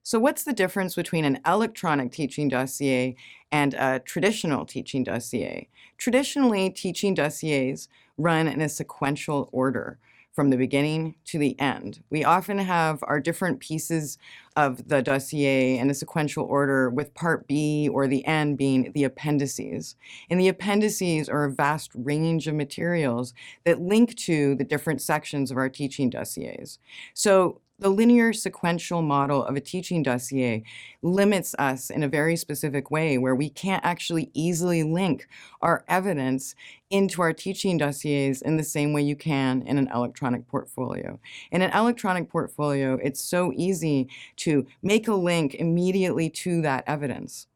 So what's the difference between an electronic teaching dossier and a traditional teaching dossier? Traditionally, teaching dossiers run in a sequential order from the beginning to the end. We often have our different pieces of the dossier in a sequential order, with part B or the end being the appendices. And the appendices are a vast range of materials that link to the different sections of our teaching dossiers. So the linear sequential model of a teaching dossier limits us in a very specific way, where we can't actually easily link our evidence into our teaching dossiers in the same way you can in an electronic portfolio. In an electronic portfolio, it's so easy to make a link immediately to that evidence.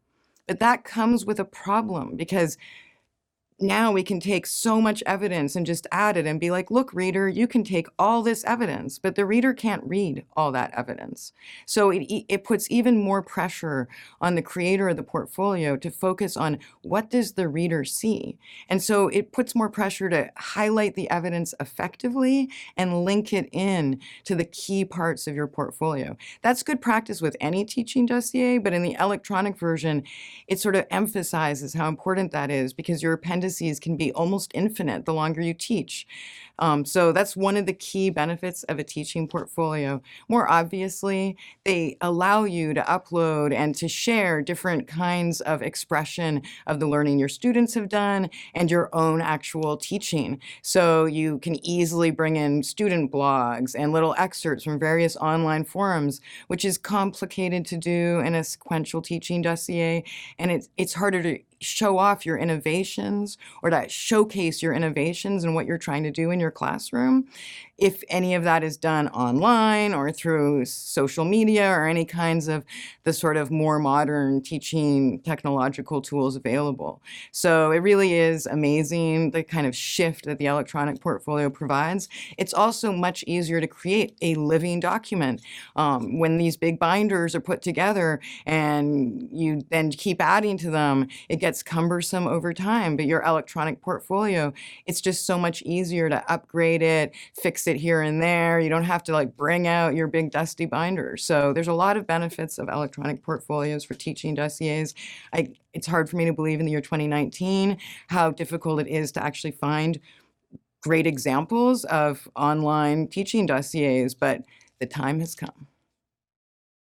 But that comes with a problem, because now we can take so much evidence and just add it and be like, look, reader, you can take all this evidence, but the reader can't read all that evidence. So it puts even more pressure on the creator of the portfolio to focus on what does the reader see. And so it puts more pressure to highlight the evidence effectively and link it in to the key parts of your portfolio. That's good practice with any teaching dossier, but in the electronic version, it sort of emphasizes how important that is, because your appendices can be almost infinite the longer you teach. So that's one of the key benefits of a teaching portfolio. More obviously, they allow you to upload and to share different kinds of expression of the learning your students have done and your own actual teaching. So you can easily bring in student blogs and little excerpts from various online forums, which is complicated to do in a sequential teaching dossier. And it's harder to show off your innovations or to showcase your innovations and what you're trying to do in your classroom if any of that is done online or through social media or any kinds of the sort of more modern teaching technological tools available. So it really is amazing, the kind of shift that the electronic portfolio provides. It's also much easier to create a living document. When these big binders are put together and you then keep adding to them, it gets cumbersome over time. But your electronic portfolio, it's just so much easier to upgrade it, fix it here and there. You don't have to like bring out your big dusty binder. So there's a lot of benefits of electronic portfolios for teaching dossiers. It's hard for me to believe in the year 2019 how difficult it is to actually find great examples of online teaching dossiers, but the time has come.